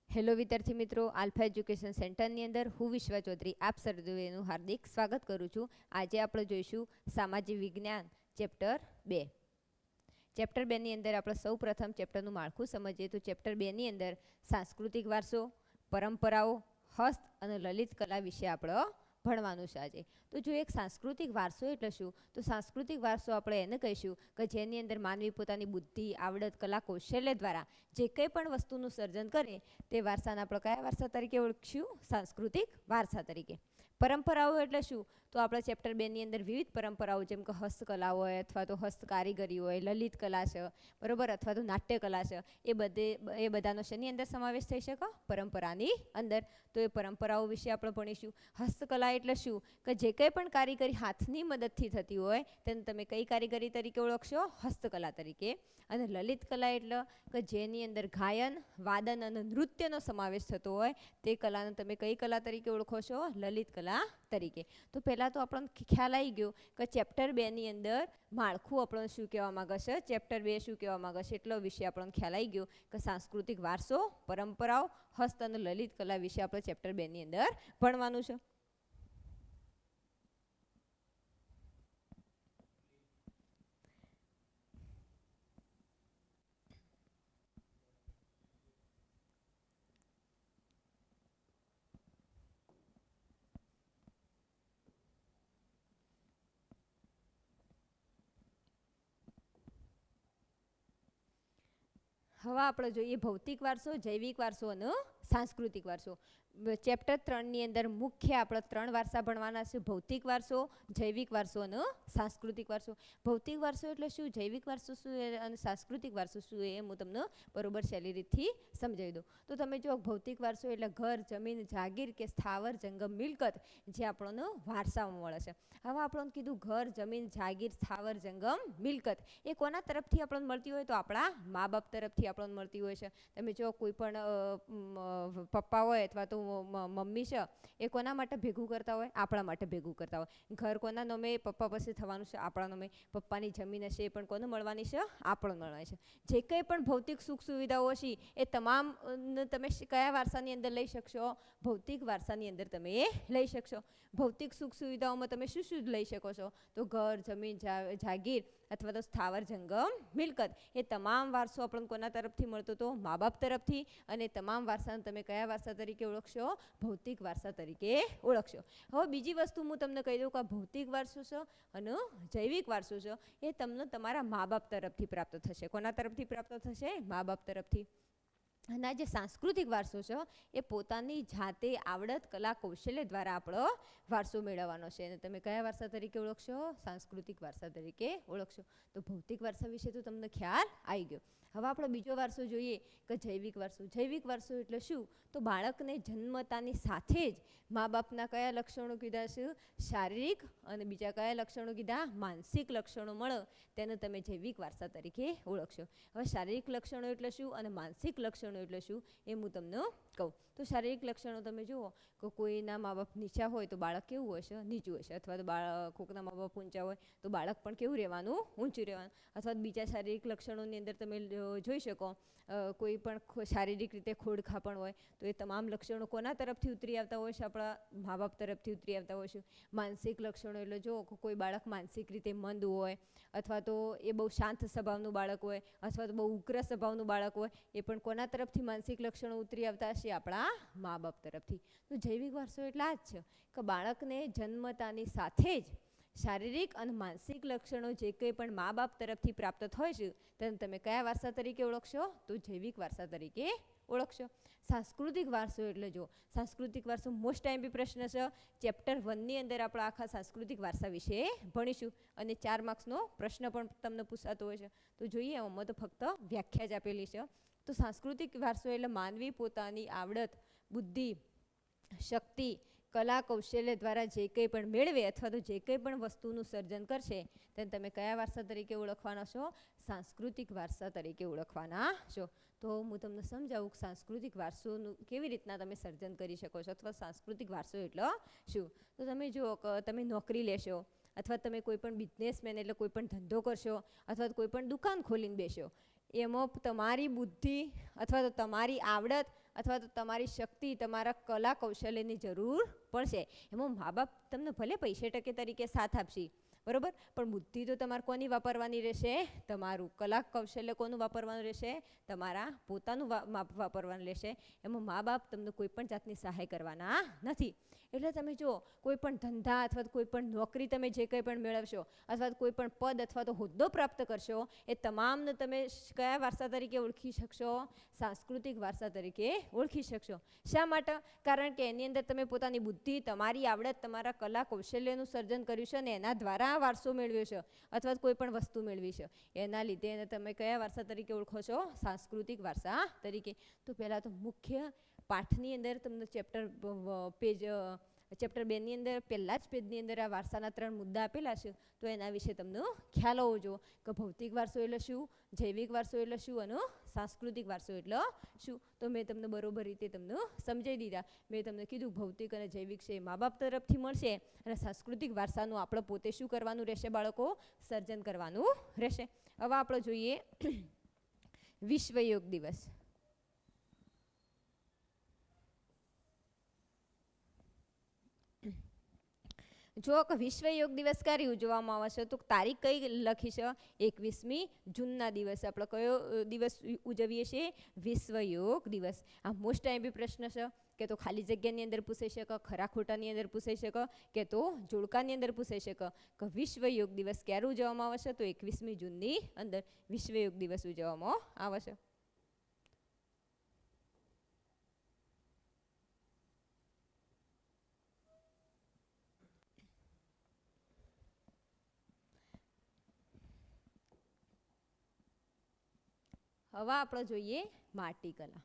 Hello વિદ્યાર્થી મિત્રો, alpha education સેન્ટરની અંદર હું વિશ્વા ચૌધરી આપ સર્વેનું હાર્દિક સ્વાગત કરું છું. આજે આપણે જોઈશું સામાજિક વિજ્ઞાન ચેપ્ટર 2. ચેપ્ટર 2 ની અંદર આપણે સૌ પ્રથમ ચેપ્ટરનું માળખું સમજીએ તો ચેપ્ટર 2 ની અંદર સાંસ્કૃતિક વારસો, પરંપરાઓ, હસ્ત અને લલિત કલા વિશે આપણે ભણવાનું છે આજે. તો જો એક સાંસ્કૃતિક વારસો એટલે શું, તો સાંસ્કૃતિક વારસો આપણે એને કહીશું કે જેની અંદર માનવી પોતાની બુદ્ધિ, આવડત, કલા, કૌશલ્ય દ્વારા જે કંઈ પણ વસ્તુનું સર્જન કરે તે વારસાને આપણે કયા વારસા તરીકે ઓળખીશું? સાંસ્કૃતિક વારસા તરીકે. પરંપરાઓ એટલે શું, તો આપણે ચેપ્ટર 2 ની અંદર વિવિધ પરંપરાઓ જેમ કે હસ્તકલા હોય અથવા તો હસ્ત કારીગરી હોય, લલિત કલા છે બરોબર, અથવા તો નાટ્ય કલા છે, એ બધાનો શેની અંદર સમાવેશ થઈ શકે? પરંપરાની અંદર. તો એ પરંપરાઓ વિશે આપણે ભણીશું. હસ્તકલા એટલે શું, કે જે કંઈ પણ કારીગરી હાથની મદદથી થતી હોય તેને તમે કઈ કારીગરી તરીકે ઓળખશો? હસ્તકલા તરીકે. અને લલિત કલા એટલે કે જેની અંદર ગાયન, વાદન અને નૃત્યનો સમાવેશ થતો હોય તે કલાને તમે કઈ કલા તરીકે ઓળખો છો? લલિત કલા તરીકે. તો પહેલાં તો આપણને ખ્યાલ આવી ગયો કે ચેપ્ટર 2 ની અંદર માળખું આપણને શું કહેવા માંગે છે, ચેપ્ટર 2 શું કહેવા માંગે છે એટલો વિશે આપણને ખ્યાલ આવી ગયો કે સાંસ્કૃતિક વારસો, પરંપરાઓ, હસ્ત અને લલિત કલા વિશે આપણે ચેપ્ટર 2 ની અંદર ભણવાનું છે. હવે આપણે જોઈએ ભૌતિક વારસો, જૈવિક વારસો અને સાંસ્કૃતિક વારસો. ચેપ્ટર 3 ની અંદર મુખ્ય આપણે 3 વારસા ભણવાના છે: ભૌતિક વારસો, જૈવિક વારસો અને સાંસ્કૃતિક વારસો. ભૌતિક વારસો એટલે શું, જૈવિક વારસો શું અને સાંસ્કૃતિક વારસો શું એ હું તમને બરોબર સહેલી રીતથી સમજાવી દઉં. તો તમે જો ભૌતિક વારસો એટલે ઘર, જમીન, જાગીર કે સ્થાવર જંગમ મિલકત જે આપણને વારસામાં મળે છે. હવે આપણને કીધું ઘર, જમીન, જાગીર, સ્થાવર જંગમ મિલકત એ કોના તરફથી આપણને મળતી હોય, તો આપણા મા બાપ તરફથી આપણને મળતી હોય છે. તમે જો કોઈ પણ પપ્પા હોય અથવા તો મમ્મી છે એ કોના માટે ભેગું કરતા હોય? આપણા માટે ભેગું કરતા હોય. ઘર કોના નામે? પપ્પા પાસે થવાનું છે, આપણા નામે. પપ્પાની જમીન હશે એ પણ કોને મળવાની છે? આપણને મળવાની છે. જે કંઈ પણ ભૌતિક સુખ સુવિધાઓ હશે એ તમામ તમે કયા વારસાની અંદર લઈ શકશો? ભૌતિક વારસાની અંદર તમે એ લઈ શકશો. ભૌતિક સુખ સુવિધાઓમાં તમે શું શું લઈ શકો છો? તો ઘર, જમીન, જાગીર અથવા તો સ્થાવર જંગમ મિલકત એ તમામ વારસો આપણને કોના તરફથી મળતો હતો? મા બાપ તરફથી. અને તમામ વારસાને તમે કયા વારસા તરીકે ઓળખશો? ભૌતિક વારસા તરીકે ઓળખશો. હવે બીજી વસ્તુ હું તમને કહી દઉં કે ભૌતિક વારસો છે અને જૈવિક વારસો છે એ તમને તમારા મા બાપ તરફથી પ્રાપ્ત થશે. કોના તરફથી પ્રાપ્ત થશે? મા બાપ તરફથી. અને જે સાંસ્કૃતિક વારસો છે એ પોતાની જાતે આવડત, કલા, કૌશલ્ય દ્વારા આપણો વારસો મેળવવાનો છે. અને તમે કયા વારસા તરીકે ઓળખશો? સાંસ્કૃતિક વારસા તરીકે ઓળખશો. તો ભૌતિક વારસા વિશે તો તમને ખ્યાલ આવી ગયો. હવે આપણે બીજો વારસો જોઈએ કે જૈવિક વારસો. જૈવિક વારસો એટલે શું, તો બાળકને જન્મતાની સાથે જ મા બાપના કયા લક્ષણો કીધા છે? શારીરિક અને બીજા કયા લક્ષણો કીધા? માનસિક લક્ષણો મળે તેને તમે જૈવિક વારસા તરીકે ઓળખશો. હવે શારીરિક લક્ષણો એટલે શું અને માનસિક લક્ષણો એટલે શું એ હું તમને કહું. તો શારીરિક લક્ષણો તમે જુઓ કે કોઈના મા બાપ નીચા હોય તો બાળક કેવું હશે? નીચું હશે. અથવા તો કોઈકના મા બાપ ઊંચા હોય તો બાળક પણ કેવું રહેવાનું? ઊંચું રહેવાનું. અથવા બીજા શારીરિક લક્ષણોની અંદર તમે જોઈ શકો કોઈ પણ શારીરિક રીતે ખોડખાં પણ હોય તો એ તમામ લક્ષણો કોના તરફથી ઉતરી આવતા હોય છે? આપણા મા બાપ તરફથી ઉતરી આવતા હોય છે. માનસિક લક્ષણો એટલે જો કોઈ બાળક માનસિક રીતે મંદ હોય અથવા તો એ બહુ શાંત સ્વભાવનું બાળક હોય અથવા તો બહુ ઉગ્ર સ્વભાવનું બાળક હોય એ પણ કોના તરફથી માનસિક લક્ષણો ઉતરી આવતા હશે? આપણા મા બાપ તરફથી. તો જૈવિક વારસો એટલે આ જ છે કે બાળકને જન્મતાની સાથે જ શારીરિક અને માનસિક લક્ષણો જે કંઈ પણ મા બાપ તરફથી પ્રાપ્ત થાય છે તેને તમે કયા વારસા તરીકે ઓળખશો? તો જૈવિક વારસા તરીકે ઓળખશો. સાંસ્કૃતિક વારસો એટલે જો સાંસ્કૃતિક વારસો મોસ્ટ ટાઈમ પ્રશ્ન છે. ચેપ્ટર 1 ની અંદર આપણે આખા સાંસ્કૃતિક વારસા વિશે ભણીશું અને 4 માર્ક્સનો પ્રશ્ન પણ તમને પૂછાતો હોય છે. તો જોઈએ આમાં તો ફક્ત વ્યાખ્યા જ આપેલી છે. તો સાંસ્કૃતિક વારસો એટલે માનવી પોતાની આવડત, બુદ્ધિ, શક્તિ, કલા, કૌશલ્ય દ્વારા જે કંઈ પણ મેળવે અથવા તો જે કંઈ પણ વસ્તુનું સર્જન કરશે તેને તમે કયા વારસા તરીકે ઓળખવાના છો? સાંસ્કૃતિક વારસા તરીકે ઓળખવાના છો. તો હું તમને સમજાવું કે સાંસ્કૃતિક વારસોનું કેવી રીતના તમે સર્જન કરી શકો છો અથવા સાંસ્કૃતિક વારસો એટલે શું. તો તમે જુઓ કે તમે નોકરી લેશો અથવા તમે કોઈ પણ બિઝનેસમેન એટલે કોઈ પણ ધંધો કરશો અથવા કોઈ પણ દુકાન ખોલીને બેસો એમાં તમારી બુદ્ધિ અથવા તો તમારી આવડત અથવા તો તમારી શક્તિ, તમારા કલા કૌશલ્યની જરૂર પડશે. એમાં મા બાપ તમને ભલે પૈસે ટકે તરીકે સાથ આપશે, બરાબર, પણ બુદ્ધિ તો તમારે કોની વાપરવાની રહેશે? તમારું કલા કૌશલ્ય કોનું વાપરવાનું રહેશે? તમારા પોતાનું વાપરવાનું રહેશે. એમાં મા બાપ તમને કોઈ પણ જાતની સહાય કરવાના નથી. એટલે તમે જો કોઈ પણ ધંધા અથવા તો કોઈ પણ નોકરી તમે જે કંઈ પણ મેળવશો અથવા તો કોઈ પણ પદ અથવા તો હોદ્દો પ્રાપ્ત કરશો, એ તમામને તમે કયા વારસા તરીકે ઓળખી શકશો? સાંસ્કૃતિક વારસા તરીકે ઓળખી શકશો. શા માટે? કારણ કે એની અંદર તમે પોતાની બુદ્ધિ, તમારી આવડત, તમારા કલા કૌશલ્યનું સર્જન કર્યું છે અને એના દ્વારા વારસો મેળવ્યો છે અથવા કોઈ પણ વસ્તુ મેળવી છે. એના લીધે એને તમે કયા વારસા તરીકે ઓળખો છો? સાંસ્કૃતિક વારસા તરીકે. તો પહેલાં તો મુખ્ય પાઠની અંદર તમને ચેપ્ટર 2 ની અંદર પહેલા જ પેજની અંદર આ વારસાના 3 મુદ્દા આપેલા છે. તો એના વિશે તમને ખ્યાલ હોવો જોઈએ કે ભૌતિક વારસો એટલે શું, જૈવિક વારસો એટલે શું અને સાંસ્કૃતિક વારસો એટલે શું. તો મેં તમને બરોબર રીતે તમને સમજાવી દીધા. મેં તમને કીધું ભૌતિક અને જૈવિક છે મા બાપ તરફથી મળશે અને સાંસ્કૃતિક વારસાનું આપણે પોતે શું કરવાનું રહેશે? બાળકો, સર્જન કરવાનું રહેશે. હવે આપણે જોઈએ વિશ્વ યોગ દિવસ. જો કે વિશ્વ યોગ દિવસ ક્યારે ઉજવવામાં આવે છે? તો તારીખ કઈ લખી છે? 21મી જૂનના દિવસે આપણે કયો દિવસ ઉજવીએ છીએ? વિશ્વ યોગ દિવસ. આ મોસ્ટ ટાઈમ પ્રશ્ન છે કે તો ખાલી જગ્યાની અંદર પૂછાઈ શકે, ખરા ખોટાની અંદર પૂછાઈ શકે કે તો જોડકાની અંદર પૂછાઈ શકે કે વિશ્વ યોગ દિવસ ક્યારે ઉજવવામાં આવે છે? તો 21મી જૂનની અંદર વિશ્વ યોગ દિવસ ઉજવવામાં આવે છે. હવે આપણે જોઈએ માટી કલા,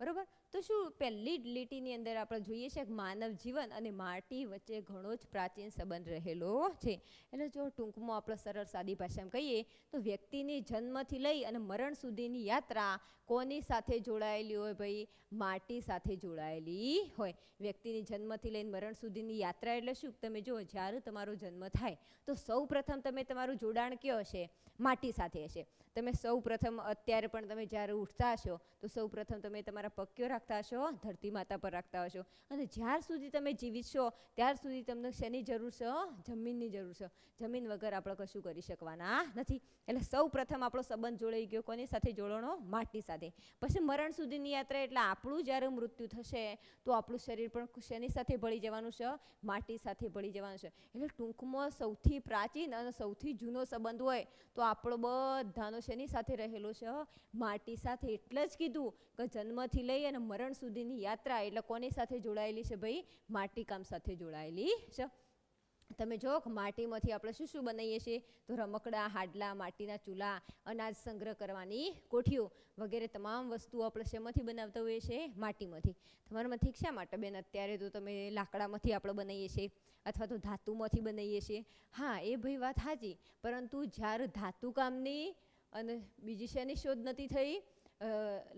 બરાબર. તો શું પહેલી જ લીટીની અંદર આપણે જોઈએ છે કે માનવ જીવન અને માટી વચ્ચે ઘણો જ પ્રાચીન સંબંધ રહેલો છે. એટલે જો ટૂંકમાં આપણે સરળ સાદી ભાષામાં કહીએ તો વ્યક્તિની જન્મથી લઈ અને મરણ સુધીની યાત્રા કોની સાથે જોડાયેલી હોય? ભાઈ, માટી સાથે જોડાયેલી હોય. વ્યક્તિની જન્મથી લઈને મરણ સુધીની યાત્રા એટલે શું? તમે જો જ્યારે તમારો જન્મ થાય તો સૌ પ્રથમ તમે તમારું જોડાણ કયો હશે? માટી સાથે હશે. તમે સૌ પ્રથમ અત્યારે પણ તમે જ્યારે ઉઠતા હશો તો સૌ પ્રથમ તમે તમારા પગ કયો રાખતા હશો? ધરતી માતા પર રાખતા હશો. અને જ્યાર સુધી તમે જીવિત છો ત્યાર સુધી તમને શેની જરૂર છે? જમીનની જરૂર છે. જમીન વગર આપણે કશું કરી શકવાના નથી. એટલે સૌ પ્રથમ આપણો સંબંધ જોડાઈ ગયો કોની સાથે? જોડણો માટી સાથે. પછી મરણ સુધીની યાત્રા એટલે આપણું જ્યારે મૃત્યુ થશે તો આપણું શરીર પણ શેની સાથે ભળી જવાનું છે? માટી સાથે ભળી જવાનું છે. એટલે ટૂંકમાં સૌથી પ્રાચીન અને સૌથી જૂનો સંબંધ હોય તો આપણો બધાનો શેની સાથે રહેલો છે? માટી સાથે. એટલે જ કીધું કે જન્મથી લઈ અને મરણ સુધીની યાત્રા એટલે કોની સાથે જોડાયેલી છે? ભાઈ, માટીકામ સાથે જોડાયેલી છે. તમે જો માટીમાંથી આપણે શું શું બનાવીએ છીએ? તો રમકડા, હાડલા, માટીના ચૂલા, અનાજ સંગ્રહ કરવાની કોઠીઓ વગેરે તમામ વસ્તુઓ આપણે શેમાંથી બનાવતા હોઈએ છીએ? માટીમાંથી. તમારામાંથી શા માટે બેન? અત્યારે તો તમે લાકડામાંથી આપણે બનાવીએ છીએ અથવા તો ધાતુમાંથી બનાવીએ છીએ. હા, એ ભાઈ વાત સાચી, પરંતુ જ્યારે ધાતુ કામની અને બીજી શેની શોધ નથી થઈ?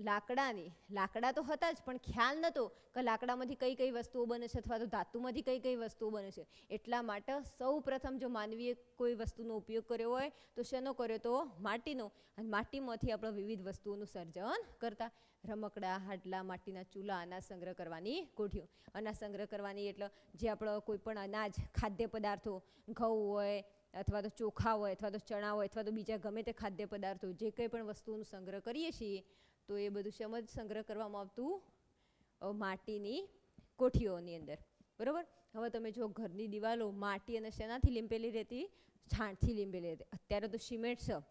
લાકડાની. લાકડા તો હતા જ પણ ખ્યાલ નહોતો કે લાકડામાંથી કઈ કઈ વસ્તુઓ બને છે અથવા તો ધાતુમાંથી કઈ કઈ વસ્તુઓ બને છે. એટલા માટે સૌ પ્રથમ જો માનવીએ કોઈ વસ્તુનો ઉપયોગ કર્યો હોય તો શેનો કર્યો? તો માટીનો. અને માટીમાંથી આપણે વિવિધ વસ્તુઓનું સર્જન કરતા. રમકડા, હાડલા, માટીના ચૂલા, અનાજ સંગ્રહ કરવાની કોઠીઓ. અનાજ સંગ્રહ કરવાની એટલે જે આપણો કોઈ પણ અનાજ, ખાદ્ય પદાર્થો, ઘઉં હોય અથવા તો ચોખા હોય અથવા તો ચણા હોય અથવા તો બીજા ગમે તે ખાદ્ય પદાર્થો જે કંઈ પણ વસ્તુઓનો સંગ્રહ કરીએ છીએ તો એ બધું સમજ સંગ્રહ કરવામાં આવતું? માટીની કોઠીઓની અંદર, બરાબર. હવે તમે જો ઘરની દિવાલો માટી અને શેનાથી લીંપેલી રહેતી? છાણથી લીંપેલી રહેતી. અત્યારે તો સિમેન્ટ છે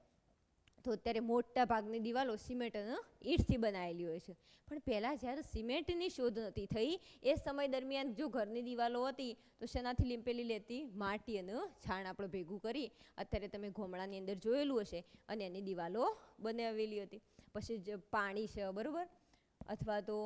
તો અત્યારે મોટા ભાગની દિવાલો સિમેન્ટ અને ઈંટથી બનાવેલી હોય છે. પણ પહેલાં જ્યારે સિમેન્ટની શોધ નથી થઈ એ સમય દરમિયાન જો ઘરની દિવાલો હતી તો શેનાથી લીંપેલી લેતી? માટી અને છાણ આપણે ભેગું કરી અત્યારે તમે ગોમડાની અંદર જોયેલું હશે અને એની દિવાલો બનાવેલી હતી. પછી જે પાણી છે, બરાબર, અથવા તો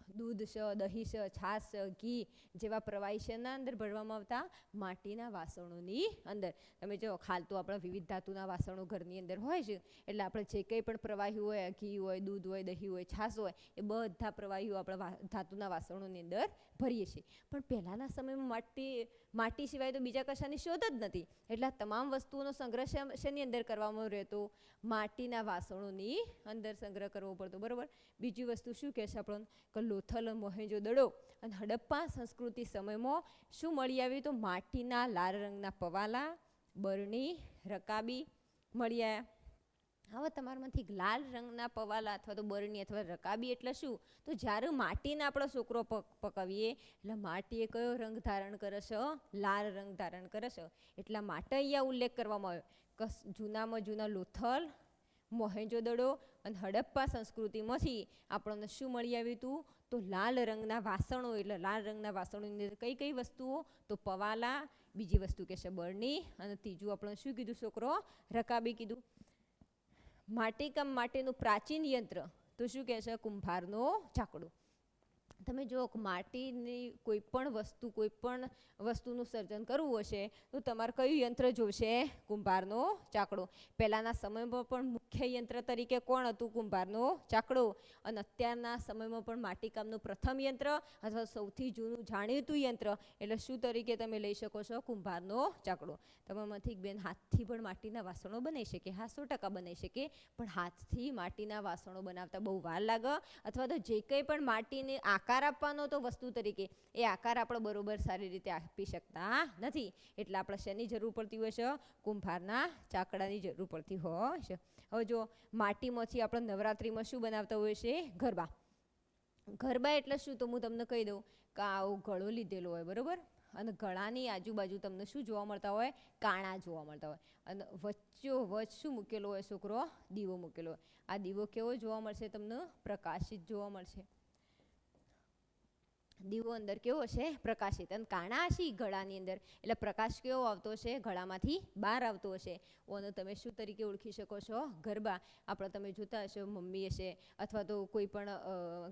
દૂધ છે, દહીં છે, છાશ છે, ઘી જેવા પ્રવાહી શેના અંદર ભરવામાં આવતા? માટીના વાસણોની અંદર. તમે જો ખાલ તો આપણા વિવિધ ધાતુના વાસણો ઘરની અંદર હોય છે, એટલે આપણે જે કંઈ પણ પ્રવાહી હોય, ઘી હોય, દૂધ હોય, દહીં હોય, છાશ હોય, એ બધા પ્રવાહીઓ આપણા ધાતુના વાસણોની અંદર ભરીએ છીએ. પણ પહેલાંના સમયમાં માટી સિવાય તો બીજા કશાની શોધ જ નથી, એટલે આ તમામ વસ્તુઓનો સંગ્રહ શેની અંદર કરવામાં રહેતો? માટીના વાસણોની અંદર સંગ્રહ કરવો પડતો. બરાબર. બીજી વસ્તુ શું કહે છે આપણને? કે લોથલ, મોહેંજો-દડો અને હડપ્પા સંસ્કૃતિ સમયમાં શું મળી આવ્યું? તો માટીના લાલ રંગના પવાલા, બરણી, રકાબી મળી આવ્યા. હવે તમારામાંથી લાલ રંગના પવાલા અથવા તો બરણી અથવા રકાબી એટલે શું? તો જ્યારે માટીને આપણો છોકરો પકાવીએ એટલે માટી કયો રંગ ધારણ કરે છે? લાલ રંગ ધારણ કરે છે. એટલા માટે અહીંયા ઉલ્લેખ કરવામાં આવ્યો કે જૂનામાં જૂના લોથલ, મોહેંજો-દડો અને હડપ્પા સંસ્કૃતિમાંથી આપણને શું મળી આવ્યું હતું? તો લાલ રંગના વાસણો. એટલે લાલ રંગના વાસણોની અંદર કઈ કઈ વસ્તુઓ? તો પવાલા, બીજી વસ્તુ કે છે બરણી, અને ત્રીજું આપણે શું કીધું છોકરો? રકાબી કીધું. માટીકામ માટેનું પ્રાચીન યંત્ર તો શું કહે છે? કુંભારનો ચાકડો. તમે જો માટીની કોઈ પણ વસ્તુનું સર્જન કરવું હશે તો તમારે કયું યંત્ર જોશે? કુંભારનો ચાકડો. પહેલાંના સમયમાં પણ મુખ્ય યંત્ર તરીકે કોણ હતું? કુંભારનો ચાકડો. અને અત્યારના સમયમાં પણ માટીકામનું પ્રથમ યંત્ર અથવા સૌથી જૂનું જાણીતું યંત્ર એટલે શું તરીકે તમે લઈ શકો છો? કુંભારનો ચાકડો. તમારામાંથી બેન હાથથી પણ માટીના વાસણો બનાવી શકે? હા, 100% બનાવી શકે. પણ હાથથી માટીના વાસણો બનાવતા બહુ વાર લાગે, અથવા તો જે કંઈ પણ માટીને આકાર આપવાનો તો વસ્તુ તરીકે એ આકાર આપણે બરોબર સારી રીતે આપી શકતા નથી. એટલે આપણે શેની જરૂર પડતી હોય છે? કુંભારના ચાકડાની જરૂર પડતી હોય છે. હવે જો માટીમાંથી આપણે નવરાત્રિમાં શું બનાવતા હોય છે? ગરબા. ગરબા એટલે શું? તો હું તમને કહી દઉં કે આવો ગળો લીધેલો હોય, બરાબર, અને ગળાની આજુબાજુ તમને શું જોવા મળતા હોય? કાણા જોવા મળતા હોય. અને વચ્ચોવચ્ચ શું મૂકેલો હોય છોકરો? દીવો મૂકેલો હોય. આ દીવો કેવો જોવા મળશે તમને? પ્રકાશિત જોવા મળશે. દીવો અંદર કેવો હશે? પ્રકાશિત. અને કાણા હશે ગળાની અંદર, એટલે પ્રકાશ કેવો આવતો હશે? ગળામાંથી બહાર આવતો હશે. અને તમે શું તરીકે ઓળખી શકો છો? ગરબા. આપણે તમે જોતા હશો, મમ્મી હશે અથવા તો કોઈ પણ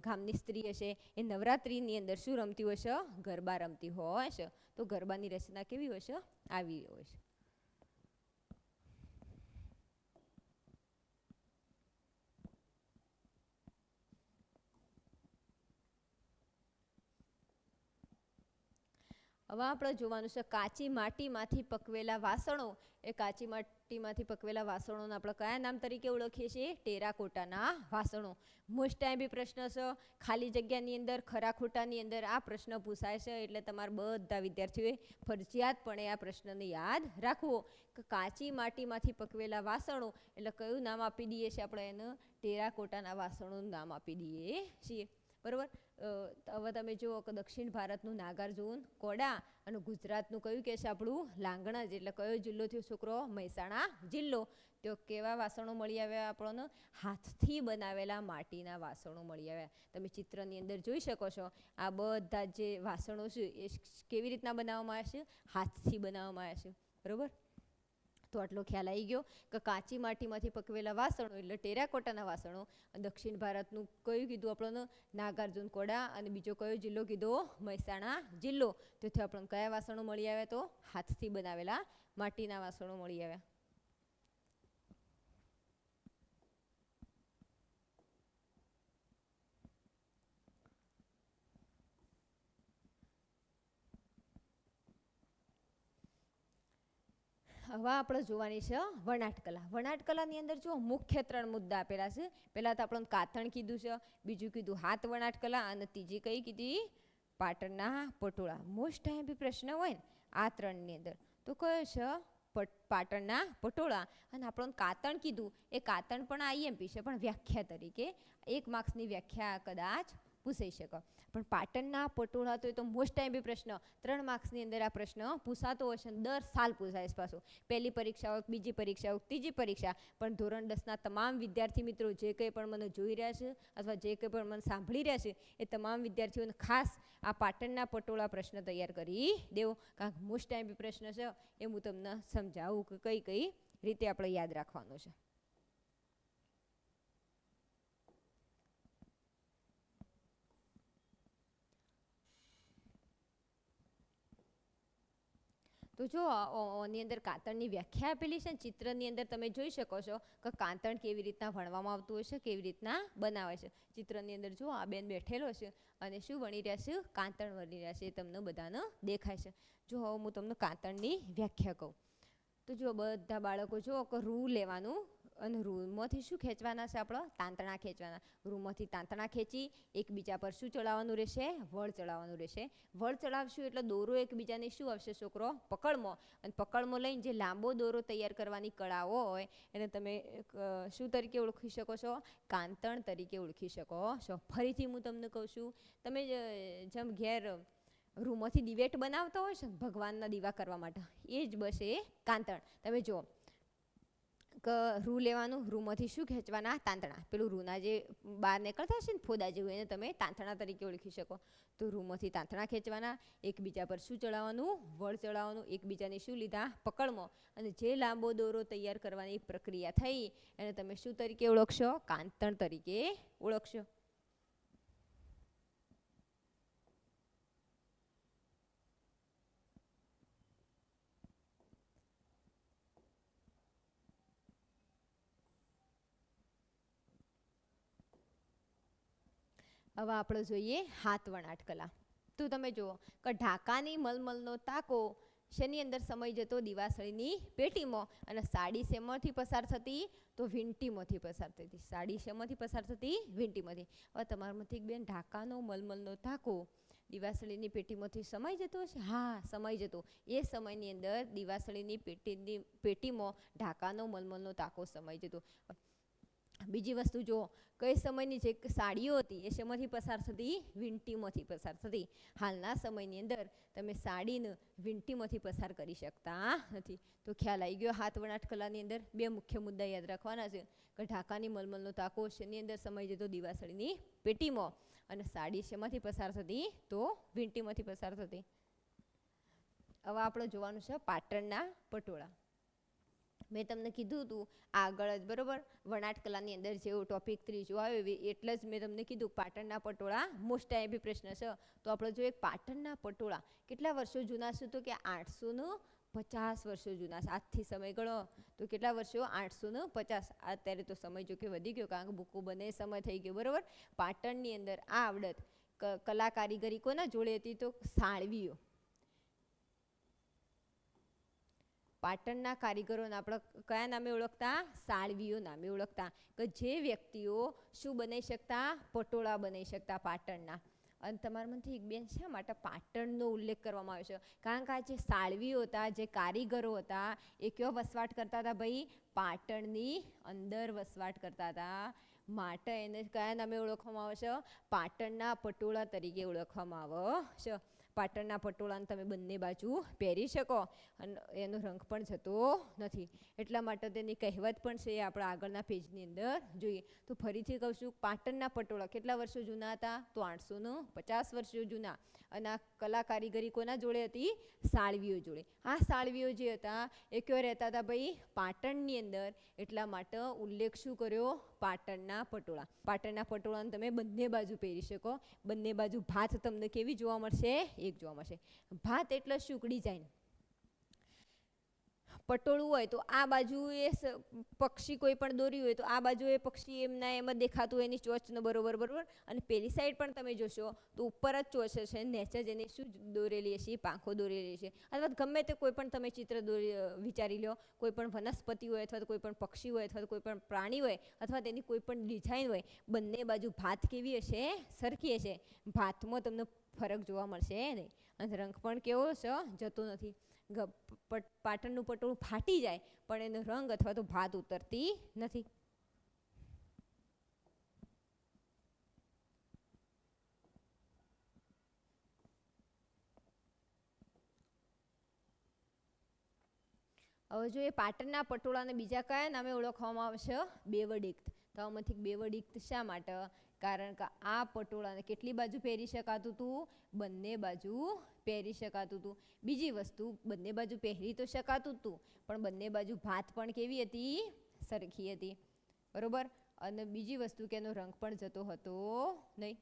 ગામની સ્ત્રી હશે, એ નવરાત્રિની અંદર શું રમતી હોય છે? ગરબા રમતી હોય છે. તો ગરબાની રચના કેવી હોય છે? આવી હોય છે. હવે આપણે જોવાનું છે કાચી માટીમાંથી પકવેલા વાસણો. એ કાચી માટીમાંથી પકવેલા વાસણોને આપણે કયા નામ તરીકે ઓળખીએ છીએ? ટેરાકોટાના વાસણો. મોસ્ટ ટાઈમ બી પ્રશ્ન છે ખાલી જગ્યાની અંદર, ખરા ખોટાની અંદર આ પ્રશ્ન પૂછાય છે. એટલે તમારા બધા વિદ્યાર્થીઓએ ફરજિયાતપણે આ પ્રશ્નને યાદ રાખવો કે કાચી માટીમાંથી પકવેલા વાસણો એટલે કયું નામ આપી દઈએ છીએ આપણે? એને ટેરાકોટાના વાસણોનું નામ આપી દઈએ છીએ. બરાબર. હવે તમે જુઓ કે દક્ષિણ ભારતનું નાગાર્જુન કોડા અને ગુજરાતનું કયું કહે છે આપણું? લાંગણજ. એટલે કયો જિલ્લો થયો છોકરો? મહેસાણા જિલ્લો. તો કેવા વાસણો મળી આવ્યા આપણને? હાથથી બનાવેલા માટીના વાસણો મળી આવ્યા. તમે ચિત્રની અંદર જોઈ શકો છો આ બધા જે વાસણો છે એ કેવી રીતના બનાવવામાં આવ્યા છે? હાથથી બનાવવામાં આવ્યા છે. બરાબર. તો આટલો ખ્યાલ આવી ગયો કે કાચી માટીમાંથી પકવેલા વાસણો એટલે ટેરાકોટાના વાસણો. દક્ષિણ ભારતનું કયું કીધું આપણને? નાગાર્જુન કોડા. અને બીજો કયો જિલ્લો કીધો? મહેસાણા જિલ્લો. તેથી આપણને કયા વાસણો મળી આવ્યા? તો હાથથી બનાવેલા માટીના વાસણો મળી આવ્યા. હવે આપણે જોવાની છે વણાટકલા. વણાટકલાની અંદર જો મુખ્ય 3 મુદ્દા આપેલા છે. પહેલાં તો આપણને કાથણ કીધું છે, બીજું કીધું હાથ વણાટકલા, અને ત્રીજી કઈ કીધી? પાટણના પટોળા. મોસ્ટ ટાઈમ બી પ્રશ્ન હોય ને આ 3ની અંદર તો કયો છે? પાટણના પટોળા. અને આપણને કાતણ કીધું. એ કાતણ પણ આઈએમપી છે, પણ વ્યાખ્યા તરીકે 1 માર્ક્સની વ્યાખ્યા કદાચ પૂછાઈ શકે. પણ પાટણના પટોળા તો એ તો મોસ્ટ ટાઈમ બી પ્રશ્ન 3 માર્ક્સની અંદર આ પ્રશ્ન પૂછાતો હોય છે. દર સાલ પૂછાય છે પાછું. પહેલી પરીક્ષા હોય, બીજી પરીક્ષા હોય, ત્રીજી પરીક્ષા. પણ ધોરણ 10ના તમામ વિદ્યાર્થી મિત્રો જે કંઈ પણ મને જોઈ રહ્યા છે અથવા જે કંઈ પણ મને સાંભળી રહ્યા છે એ તમામ વિદ્યાર્થીઓને ખાસ આ પાટણના પટોળા પ્રશ્ન તૈયાર કરી દેવો. કારણ કે મોસ્ટ ટાઈમ બી પ્રશ્ન છે એ હું તમને સમજાવું કે કઈ કઈ રીતે આપણે યાદ રાખવાનું છે. તો જો આની અંદર કાતરની વ્યાખ્યા આપેલી છે ને ચિત્રની અંદર તમે જોઈ શકો છો કે કાતણ કેવી રીતના વણવામાં આવતું હોય છે, કેવી રીતના બનાવે છે. ચિત્રની અંદર જો આ બેન બેઠેલો છે અને શું વણી રહ્યા છે, કાતણ વણી રહ્યા છે, એ તમને બધાને દેખાય છે. જો હવે હું તમને કાતણની વ્યાખ્યા કહું તો જો બધા બાળકો જો રૂ લેવાનું અને રૂમાંથી શું ખેંચવાના છે, આપણે તાંતણા ખેંચવાના. રૂમાંથી તાંતણા ખેંચી એકબીજા પર શું ચડાવવાનું રહેશે, વળ ચડાવવાનું રહેશે. વળ ચડાવશું એટલે દોરો એકબીજાને શું આવશે છોકરો, પકડમાં. અને પકડમાં લઈને જે લાંબો દોરો તૈયાર કરવાની કળાઓ હોય એને તમે શું તરીકે ઓળખી શકો છો, કાંતણ તરીકે ઓળખી શકો છો. ફરીથી હું તમને કહું છું, તમે જેમ ઘેર રૂમાંથી દિવેટ બનાવતા હોય છે ને ભગવાનના દીવા કરવા માટે, એ જ બસ એ કાંતણ. તમે જુઓ કે રૂ લેવાનું, રૂમાંથી શું ખેંચવાના, તાંતણા. પેલું રૂના જે બહાર નીકળતા હશે ને ફોદા જેવું, એને તમે તાંતણા તરીકે ઓળખી શકો. તો રૂમાંથી તાંતણા ખેંચવાના, એકબીજા પર શું ચડાવવાનું, વળ ચડાવવાનું, એકબીજાને શું લીધા, પકડમાં. અને જે લાંબો દોરો તૈયાર કરવાની પ્રક્રિયા થઈ એને તમે શું તરીકે ઓળખશો, કાંતણ તરીકે ઓળખશો. હવે આપણે જોઈએ હાથ વણાટ કલા. તો તમે જુઓ કે ઢાકાની મલમલનો તાકો શેની અંદર સમય જતો, દિવાસળીની પેટીમાં. અને સાડી શેમાંથી પસાર થતી, તો વીંટીમાંથી પસાર થતી. સાડી શેમાંથી પસાર થતી, વીંટીમાંથી. હવે તમારામાંથી એક બેન ઢાકાનો મલમલનો તાકો દિવાસળીની પેટીમાંથી સમય જતો હશે. હા, સમય જતો. એ સમયની અંદર દિવાસળીની પેટીમાં ઢાકાનો મલમલનો તાકો સમય જતો. બીજી વસ્તુ જો કઈ સમયની જે સાડીઓ હતી એ શેમાંથી પસાર થતી, વીંટીમાંથી પસાર થતી. હાલના સમયની અંદર તમે સાડીને વીંટીમાંથી પસાર કરી શકતા નથી. તો ખ્યાલ આવી ગયો હાથ વણાટ કલાની અંદર બે મુખ્ય મુદ્દા યાદ રાખવાના છે કે ઢાકાની મલમલનો તાકો શેની અંદર સમય જતો, દિવાસળીની પેટીમાં. અને સાડી શેમાંથી પસાર થતી, તો વીંટીમાંથી પસાર થતી. હવે આપણે જોવાનું છે પાટણના પટોળા. મેં તમને કીધું હતું આગળ જ, બરાબર, વણાટ કલાની અંદર જેવો ટોપિક ત્રીજો આવ્યો એટલે જ મેં તમને કીધું પાટણના પટોળા મોસ્ટ આઈએમપી પ્રશ્ન છે. તો આપણે જોઈએ પાટણના પટોળા કેટલા વર્ષો જૂના છે, તો કે 850 વર્ષો જૂના છે. આજથી સમય ગણો તો કેટલા વર્ષો, 850. અત્યારે તો સમય જો કે વધી ગયો, કારણ કે બુકો બને સમય થઈ ગયો, બરાબર. પાટણની અંદર આ આવડત કલા કારીગરી કોના જોડે હતી, તો સાળવીઓ. પાટણના કારીગરોને આપણે કયા નામે ઓળખતા, સાળવીઓ નામે ઓળખતા. કે જે વ્યક્તિઓ શું બનાવી શકતા, પટોળા બનાવી શકતા પાટણના. અને તમારામાંથી એક બેન શા માટે પાટણનો ઉલ્લેખ કરવામાં આવ્યો છે, કારણ કે આ જે સાળવીઓ હતા, જે કારીગરો હતા, એ કયો વસવાટ કરતા હતા ભાઈ, પાટણની અંદર વસવાટ કરતા હતા. માટે એને કયા નામે ઓળખવામાં આવે છે, પાટણના પટોળા તરીકે ઓળખવામાં આવે છે. પાટણના પટોળાને તમે બંને બાજુ પહેરી શકો અને એનો રંગ પણ જતો નથી. એટલા માટે તેની કહેવત પણ છે, આપણા આગળના પેજની અંદર જોઈએ. તો ફરીથી કહું છું, પાટણના પટોળા કેટલા વર્ષો જૂના હતા, તો 850 વર્ષો જૂના. અને આ કલા કારીગરી કોના જોડે હતી, સાળવીઓ જોડે. આ સાળવીઓ જે હતા એ કયો રહેતા હતા ભાઈ, પાટણની અંદર. એટલા માટે ઉલ્લેખ શું કર્યો, પાટણના પટોળા. પાટણના પટોળાને તમે બંને બાજુ પહેરી શકો. બંને બાજુ ભાત તમને કેવી જોવા મળશે, એક જોવા મળશે. ભાત એટલે સુકડી જાય. પટોળું હોય તો આ બાજુ એ પક્ષી કોઈ પણ દોર્યું હોય તો આ બાજુ એ પક્ષી એમના એમ જ દેખાતું હોય, એની ચોચને બરોબર. અને પેલી સાઈડ પણ તમે જોશો તો ઉપર જ ચોચ છે, નીચે જ એની શું દોરેલી હશે, પાંખો દોરેલી છે. અથવા ગમે તે કોઈ પણ તમે ચિત્ર વિચારી લો, કોઈ પણ વનસ્પતિ હોય અથવા તો કોઈ પણ પક્ષી હોય અથવા તો કોઈ પણ પ્રાણી હોય અથવા તેની કોઈ પણ ડિઝાઇન હોય, બંને બાજુ ભાત કેવી હશે, સરખી હશે. ભાતમાં તમને ફરક જોવા મળશે નહીં. અને રંગ પણ કેવો છે, જતો નથી. પાટણનું પટોળું ફાટી જાય પણ એનો રંગ અથવા તો ભાત ઉતરતી નથી. હવે જો એ પાટણના પટોળાને બીજા કયા નામે ઓળખવામાં આવશે, બેવડિક્ત. તો આમાંથી બેવડિક્ત શા માટે, કારણ કે આ પટોળાને કેટલી બાજુ પહેરી શકાતું હતું, બંને બાજુ પહેરી શકાતું હતું. બીજી વસ્તુ, બંને બાજુ પહેરી તો શકાતું હતું પણ બંને બાજુ ભાત પણ કેવી હતી, સરખી હતી, બરોબર. અને બીજી વસ્તુ કે એનો રંગ પણ જતો હતો નહીં.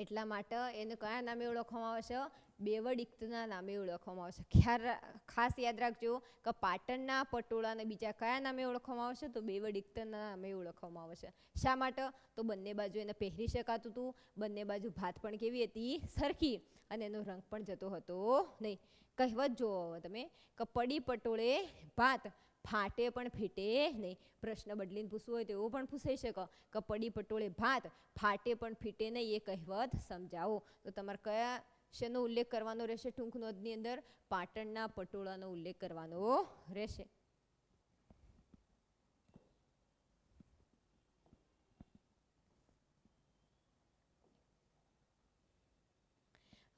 એટલા માટે એને કયા નામે ઓળખવામાં આવે છે? બેવડિક્તના નામે ઓળખવામાં આવે છે. ખાસ યાદ રાખજો કે પાટણના પટોળાને બીજા કયા નામે ઓળખવામાં આવે છે? તો બેવડિક્તના નામે ઓળખવામાં આવે છે. શા માટે? તો બંને બાજુ એને પહેરી શકાતું હતું, બંને બાજુ ભાત પણ કેવી હતી? સરખી, અને એનો રંગ પણ જતો હતો નહીં. કહેવત જોવો તમે કે પડી પટોળે ભાત ફાટે પણ ફીટે નહીં. પ્રશ્ન બદલીને પૂછવું હોય તો એવો પણ પૂછાઈ શકે કે પડી પટોળે ભાત ફાટે પણ ફીટે નહીં. એ કહેવત સમજાવો. તો તમારે કયા શેનો ઉલ્લેખ કરવાનો રહેશે? ટૂંક નોંધની અંદર પાટણના પટોળાનો ઉલ્લેખ કરવાનો રહેશે.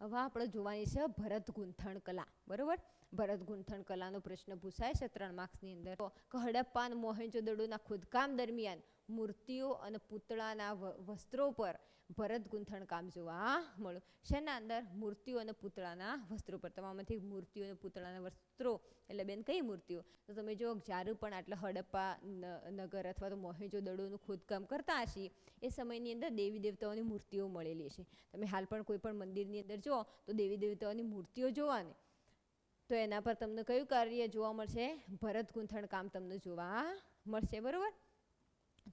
હવે આપણે જોવાની છે ભરત ગૂંથણ કલા. બરોબર, ભરત ગૂંથણ કલાનો પ્રશ્ન પૂછાય છે 3 માર્ક્સની અંદર. હડપ્પા અને મોહેંજો-દડોના ખોદકામ દરમિયાન મૂર્તિઓ અને પૂતળાના વસ્ત્રો પર ભરત ગૂંથણ કામ જોવા મળ્યું. શેના અંદર? મૂર્તિઓ અને પૂતળાના વસ્ત્રો પર. તમારામાંથી મૂર્તિઓ અને પૂતળાના વસ્ત્રો એટલે બેન કઈ મૂર્તિઓ? તો તમે જો જ્યારે પણ આટલા હડપ્પા નગર અથવા તો મોહેંજો-દડોનું ખોદકામ કરતા હશે એ સમયની અંદર દેવી દેવતાઓની મૂર્તિઓ મળેલી છે. તમે હાલ પણ કોઈ પણ મંદિરની અંદર જો તો દેવી દેવતાઓની મૂર્તિઓ જોવાની તો એના પર તમને કયું કાર્ય જોવા મળશે? ભરત ગૂંથણ કામ તમને જોવા મળશે. બરોબર,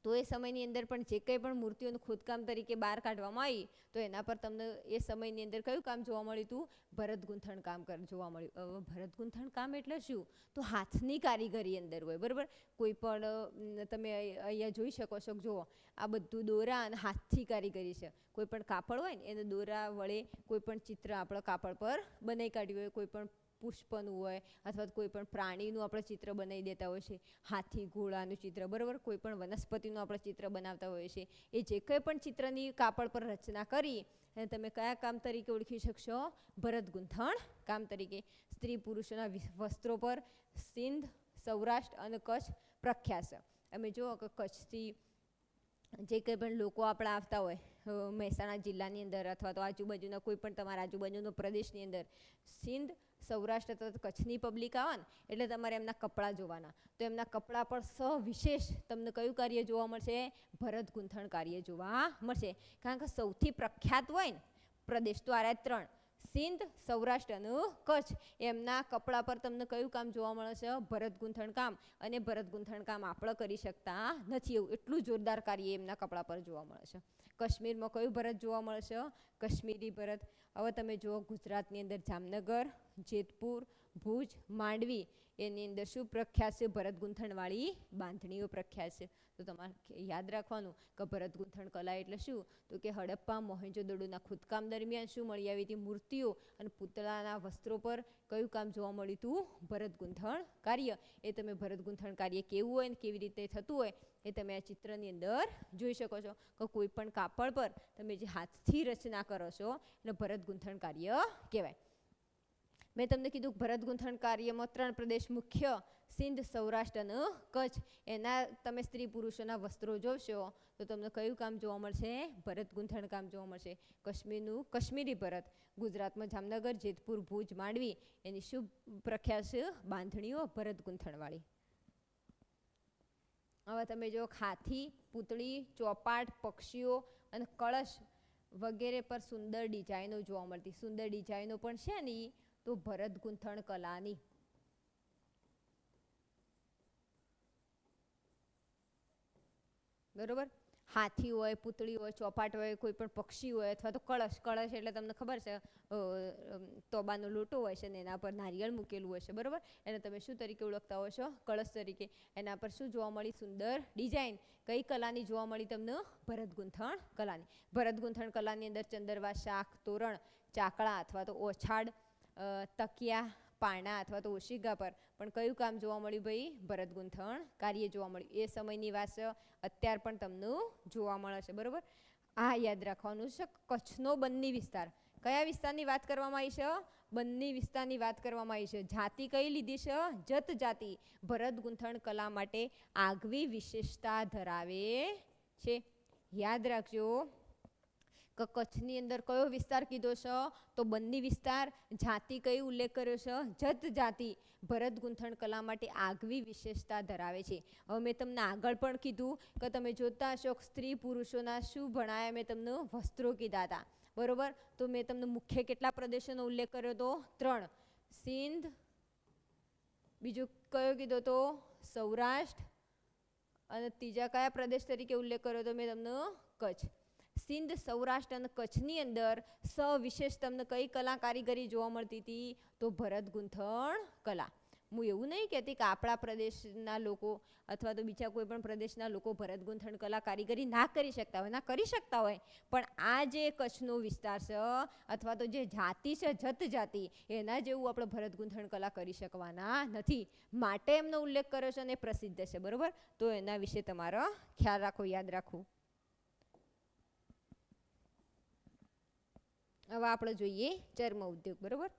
તો એ સમયની અંદર પણ જે કંઈ પણ મૂર્તિઓનું ખોદકામ તરીકે બહાર કાઢવામાં આવી તો એના પર તમને એ સમયની અંદર કયું કામ જોવા મળ્યું હતું? ભરત ગૂંથણ કામ જોવા મળ્યું. ભરત ગૂંથણ કામ એટલે શું? તો હાથની કારીગરી અંદર હોય. બરાબર, કોઈ પણ તમે અહીંયા જોઈ શકો છો, જુઓ આ બધું દોરા અને હાથથી કારીગરી છે. કોઈ પણ કાપડ હોય ને એને દોરા વડે કોઈ પણ ચિત્ર આપણે કાપડ પર બનાવી કાઢ્યું હોય, કોઈ પણ પુષ્પનું હોય અથવા કોઈ પણ પ્રાણીનું આપણે ચિત્ર બનાવી દેતા હોય છે, હાથી ઘોડાનું ચિત્ર. બરાબર, કોઈ પણ વનસ્પતિનું આપણે ચિત્ર બનાવતા હોઈએ છીએ. એ જે કંઈ પણ ચિત્રની કાપડ પર રચના કરી અને તમે કયા કામ તરીકે ઓળખી શકશો? ભરત ગૂંથણ કામ તરીકે. સ્ત્રી પુરુષોના વસ્ત્રો પર સિંધ, સૌરાષ્ટ્ર અને કચ્છ પ્રખ્યાત છે. અમે જુઓ કે કચ્છથી જે કંઈ પણ લોકો આપણા આવતા હોય મહેસાણા જિલ્લાની અંદર અથવા તો આજુબાજુના કોઈ પણ તમારા આજુબાજુનો પ્રદેશની અંદર સિંધ, સૌરાષ્ટ્ર તથા કચ્છની પબ્લિક આવે ને એટલે તમારે એમના કપડાં જોવાના. તો એમના કપડાં પર સવિશેષ તમને કયું કાર્ય જોવા મળશે? ભરત ગૂંથણ કાર્ય જોવા મળશે. કારણ કે સૌથી પ્રખ્યાત હોય ને પ્રદેશ તો આ 3 સિંધ, સૌરાષ્ટ્ર અને કચ્છ. એમના કપડા પર તમને કયું કામ જોવા મળે છે? ભરત ગૂંથણ કામ. અને ભરત ગૂંથણ કામ આપણે કરી શકતા નથી એવું એટલું જોરદાર કાર્ય એમના કપડા પર જોવા મળે છે. કાશ્મીરમાં કયું ભરત જોવા મળે છે? કાશ્મીરી ભરત. હવે તમે જુઓ ગુજરાતની અંદર જામનગર, જેતપુર, ભુજ, માંડવી એની અંદર શું પ્રખ્યાત છે? ભરત ગૂંથણવાળી બાંધણીઓ પ્રખ્યાત છે. તો તમારે યાદ રાખવાનું કે ભરત ગૂંથણ કલા એટલે શું? તો કે હડપ્પા મોહેંજો-દડોના ખોદકામ દરમિયાન શું મળી આવી હતી? મૂર્તિઓ અને પૂતળાના વસ્ત્રો પર કયું કામ જોવા મળ્યું હતું? ભરત ગૂંથણ કાર્ય. એ તમે ભરત ગૂંથણ કાર્ય કેવું હોય ને કેવી રીતે થતું હોય એ તમે આ ચિત્રની અંદર જોઈ શકો છો કે કોઈ પણ કાપડ પર તમે જે હાથથી રચના કરો છો એને ભરત ગૂંથણ કાર્ય કહેવાય. મેં તમને કીધું ભરત ગૂંથણ કાર્યમાં 3 પ્રદેશ મુખ્ય સિંધ, સૌરાષ્ટ્ર અને કચ્છ. એના તમે સ્ત્રી પુરુષોના વસ્ત્રો જોશો તો તમને કયું કામ જોવા મળશે? ભરત ગૂંથણ કામ જોવા મળશે. કાશ્મીરનું કાશ્મીરી ભરત. ગુજરાતમાં જામનગર, જેતપુર, ભુજ, માંડવી એની શું પ્રખ્યાત છે? બાંધણીઓ ભરત ગૂંથણવાળી. હવે તમે જો હાથી, પૂતળી, ચોપાટ, પક્ષીઓ અને કળશ વગેરે પર સુંદર ડિઝાઇનો જોવા મળતી. સુંદર ડિઝાઇનો પણ છે ને તો ભરત ગૂંથણ કલાની. બરોબર, હાથી હોય, પૂતળી હોય, ચોપાટ હોય, કોઈ પણ પક્ષી હોય અથવા તો કળશ. કળશ એટલે તમને ખબર છે તોબાનો લોટો હોય છે ને એના પર નારિયેળ મૂકેલું હોય છે. બરાબર, એને તમે શું તરીકે ઓળખતા હો છો? કળશ તરીકે. એના પર શું જોવા મળી? સુંદર ડિઝાઇન. કઈ કલાની જોવા મળી તમને? ભરત ગૂંથણ કલાની. ભરત ગૂંથણ કલાની અંદર ચંદરવા, શાખ, તોરણ, ચાકળા અથવા તો ઓછાડ, તકિયા, પારણા અથવા તો ઓશિકા પર પણ કયું કામ જોવા મળ્યું? ભાઈ ભરત ગૂંથણ કાર્ય જોવા મળ્યું. એ સમયની વાત અત્યાર પણ તમને જોવા મળે છે. બરાબર, આ યાદ રાખવાનું છે. કચ્છનો બન્ની વિસ્તાર. કયા વિસ્તારની વાત કરવામાં આવી છે? બન્ની વિસ્તારની વાત કરવામાં આવી છે. જાતિ કઈ લીધી છે? જત જાતિ. ભરત ગૂંથણ કલા માટે આગવી વિશેષતા ધરાવે છે. યાદ રાખજો કે કચ્છની અંદર કયો વિસ્તાર કીધો છે? તો બન્ની વિસ્તાર. જાતિ કઈ ઉલ્લેખ કર્યો છે? જત જાતિ. ભરત ગૂંથણ કલા માટે આગવી વિશેષતા ધરાવે છે. હવે મેં તમને આગળ પણ કીધું કે તમે જોતા હશો સ્ત્રી પુરુષોના શું ભણાયા? મેં તમને વસ્ત્રો કીધા હતા. બરોબર. તો મેં તમને મુખ્ય કેટલા પ્રદેશોનો ઉલ્લેખ કર્યો હતો? 3. સિંધ, બીજું કયો કીધો તો? સૌરાષ્ટ્ર, અને ત્રીજા કયા પ્રદેશ તરીકે ઉલ્લેખ કર્યો તો મેં તમને? કચ્છ. સિંધ, સૌરાષ્ટ્ર અને કચ્છની અંદર સવિશેષ તમને કઈ કલા કારીગરી જોવા મળતી હતી? તો ભરત ગૂંથણ કલા. હું એવું નહીં કહેતી કે આપણા પ્રદેશના લોકો અથવા તો બીજા કોઈ પણ પ્રદેશના લોકો ભરત ગૂંથણ કલા કારીગરી ના કરી શકતા હોય, ના કરી શકતા હોય, પણ આ જે કચ્છનો વિસ્તાર છે અથવા તો જે જાતિ છે જત જાતિ, એના જેવું આપણે ભરત ગૂંથણ કલા કરી શકવાના નથી, માટે એમનો ઉલ્લેખ કર્યો છે અને પ્રસિદ્ધ છે. બરોબર. તો એના વિશે તમારો ખ્યાલ રાખો, યાદ રાખવું. હવે આપણે જોઈએ ચર્મ ઉદ્યોગ. બરોબર.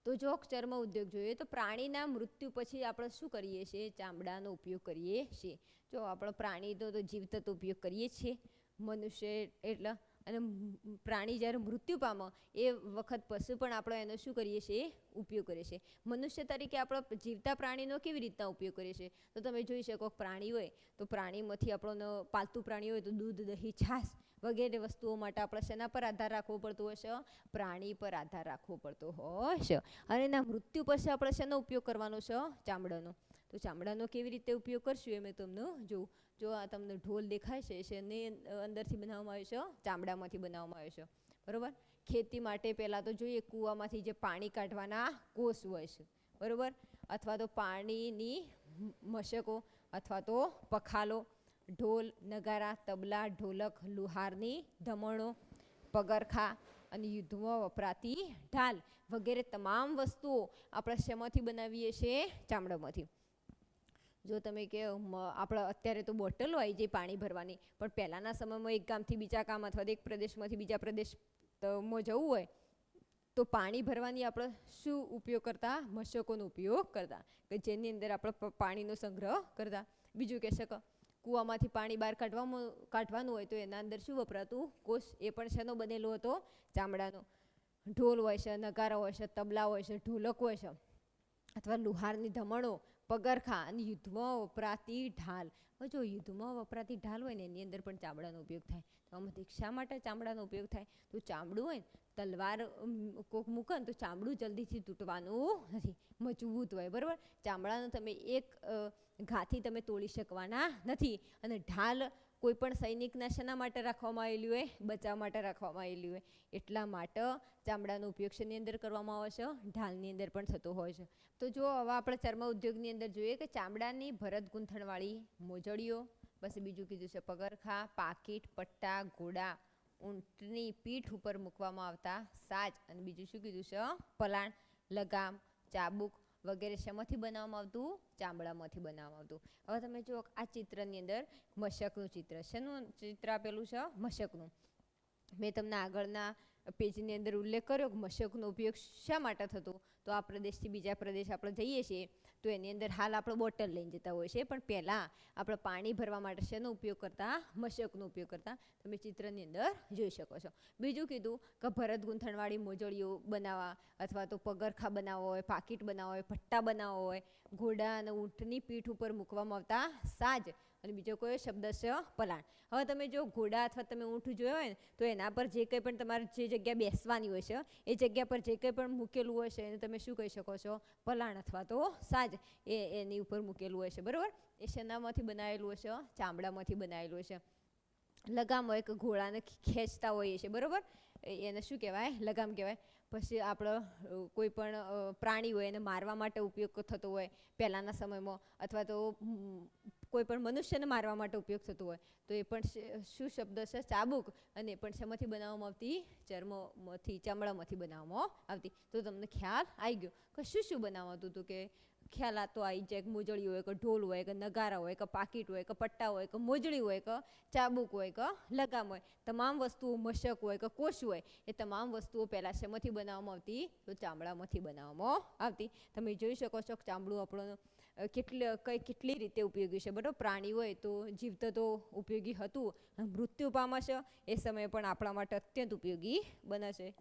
તો જો ચર્મ ઉદ્યોગ જોઈએ તો પ્રાણીના મૃત્યુ પછી આપણે શું કરીએ છીએ? ચામડાનો ઉપયોગ કરીએ છીએ. જો આપણે પ્રાણી તો જીવતો ઉપયોગ કરીએ છીએ, મનુષ્ય એટલે, અને પ્રાણી જ્યારે મૃત્યુ પામે એ વખત પછી પણ આપણે એનો શું કરીએ છીએ? ઉપયોગ કરીએ છીએ. મનુષ્ય તરીકે આપણે જીવતા પ્રાણીનો કેવી રીતના ઉપયોગ કરીએ છીએ? તો તમે જોઈ શકો પ્રાણી હોય તો પ્રાણીમાંથી આપણને પાલતુ પ્રાણી હોય તો દૂધ, દહીં, છાશ વગેરે વસ્તુઓ માટે આપણે શેના પર આધાર રાખવો પડતો હશે? પ્રાણી પર આધાર રાખવો પડતો હશે. અને એના મૃત્યુ પછી આપણે શેનો ઉપયોગ કરવાનો છે? ચામડાનો. તો ચામડાનો કેવી રીતે ઉપયોગ કરશું એ મેં તમને જોઉં. જો આ તમને ઢોલ દેખાય છે, એને અંદરથી બનાવવામાં આવ્યો છે, ચામડામાંથી બનાવવામાં આવ્યો છે. બરોબર. ખેતી માટે પહેલાં તો જોઈએ કૂવામાંથી જે પાણી કાઢવાના કોષ હોય છે. બરોબર. અથવા તો પાણીની મશકો અથવા તો પખાલો, ઢોલ, નગારા, તબલા, ઢોલક, લુહારની ધમણો, પગરખા અને યુદ્ધમાં વપરાતી ઢાલ વગેરે તમામ વસ્તુઓ આપણે શેમાંથી બનાવીએ છીએ? ચામડામાંથી. જો તમે કે આપણે અત્યારે તો બોટલો આવી જાય પાણી ભરવાની, પણ પહેલાંના સમયમાં એક ગામથી બીજા ગામ અથવા એક પ્રદેશમાંથી બીજા પ્રદેશમાં જવું હોય તો પાણી ભરવાની આપણે શું ઉપયોગ કરતા? મશકોનો ઉપયોગ કરતા, કે જેની અંદર આપણે પાણીનો સંગ્રહ કરતા. બીજું કહેશે કે કૂવામાંથી પાણી બહાર કાઢવાનું હોય તો એના અંદર શું વપરાતું? કોષ. એ પણ શેનો બનેલો હતો? ચામડાનો. ઢોલ હોય છે, નગારા હોય છે, તબલા હોય છે, ઢોલક હોય છે, અથવા લુહારની ધમણો, પગરખા અને યુદ્ધમાં વપરાતી ઢાલ. હવે જો યુદ્ધમાં વપરાતી ઢાલ હોય ને એની અંદર પણ ચામડાનો ઉપયોગ થાય. તો આમાંથી શા માટે ચામડાનો ઉપયોગ થાય? તો ચામડું હોય ને, તલવાર કોક મૂકે ને તો ચામડું જલ્દીથી તૂટવાનું નથી, મજબૂત હોય. બરાબર. ચામડાનો તમે એક ઘાથી તમે તોડી શકવાના નથી. અને ઢાલ કોઈ પણ સૈનિકના શેના માટે રાખવામાં આવેલી હોય? બચાવ માટે રાખવામાં આવેલી હોય. એટલા માટે ચામડાનો ઉપયોગ શેની અંદર કરવામાં આવે છે? ઢાલની અંદર પણ થતો હોય છે. તો જો હવે આપણે ચર્મ ઉદ્યોગની અંદર જોઈએ કે ચામડાની ભરત ગૂંથણવાળી મોજડીઓ, પછી બીજું કીધું છે પગરખા, પાકીટ, પટ્ટા, ઘોડા, ઊંટની પીઠ ઉપર મૂકવામાં આવતા સાજ, અને બીજું શું કીધું છે? પલાણ, લગામ, ચાબુક વગેરે શેમાંથી બનાવવામાં આવતું? ચામડામાંથી બનાવવામાં આવતું. હવે તમે જો આ ચિત્રની અંદર મશકનું ચિત્ર. શેનું ચિત્ર આપેલું છે? મશકનું. મેં તમને આગળના પેજની અંદર ઉલ્લેખ કર્યો કે મશકનો ઉપયોગ શા માટે થતો? તો આ પ્રદેશથી બીજા પ્રદેશ આપણે જઈએ છીએ તો એની અંદર હાલ આપણે બોટલ લઈને જતા હોય છે, પણ પહેલાં આપણે પાણી ભરવા માટે શેનો ઉપયોગ કરતા? મશકનો ઉપયોગ કરતા. તમે ચિત્રની અંદર જોઈ શકો છો. બીજું કીધું કે ભરત ગૂંથણવાળી મોજડીઓ બનાવવા અથવા તો પગરખા બનાવવા હોય, પાકીટ બનાવવા હોય, પટ્ટા બનાવવા હોય, ઘોડા અને ઊંટની પીઠ ઉપર મૂકવામાં આવતા સાજ, અને બીજો કયો શબ્દ છે? પલાણ. હવે તમે જો ઘોડા અથવા તમે ઊંટ જોયો હોય ને તો એના પર જે કંઈ પણ તમારે જે જગ્યા બેસવાની હોય છે એ જગ્યા પર જે કંઈ પણ મૂકેલું હોય છે એને તમે શું કહી શકો છો? પલાણ અથવા તો સાજ એની ઉપર મૂકેલું હોય છે. બરાબર. એ શેનામાંથી બનાવેલું હોય છે? ચામડામાંથી બનાવેલું હોય છે. લગામ હોય કે ઘોડાને ખેંચતા હોઈએ છીએ. બરાબર. એને શું કહેવાય? લગામ કહેવાય. પછી આપણે કોઈ પણ પ્રાણી હોય એને મારવા માટે ઉપયોગ થતો હોય પહેલાંના સમયમાં, અથવા તો કોઈ પણ મનુષ્યને મારવા માટે ઉપયોગ થતો હોય તો એ પણ શું શબ્દ છે? ચાબુક. અને એ પણ શેમાંથી બનાવવામાં આવતી? ચર્મમાંથી, ચામડામાંથી બનાવવામાં આવતી. તો તમને ખ્યાલ આવી ગયો કે શું શું બનાવવાતું હતું? કે ખ્યાલ આ તો આવી જાય. મોજડી હોય કે ઢોલ હોય કે નગારા હોય કે પાકીટ હોય કે પટ્ટા હોય કે મોજડી હોય કે ચાબુક હોય કે લગામ હોય, તમામ વસ્તુઓ, મશક હોય કે કોષ હોય, એ તમામ વસ્તુઓ પહેલાં શેમાંથી બનાવવામાં આવતી? તો ચામડામાંથી બનાવવામાં આવતી. તમે જોઈ શકો છો કે ચામડું આપણો કેટલી રીતે ઉપયોગી છે. બરાબર. પ્રાણી હોય તો જીવતો તો ઉપયોગી હતું, મૃત્યુ પામે છે એ સમયે પણ આપણા માટે અત્યંત ઉપયોગી બને છે.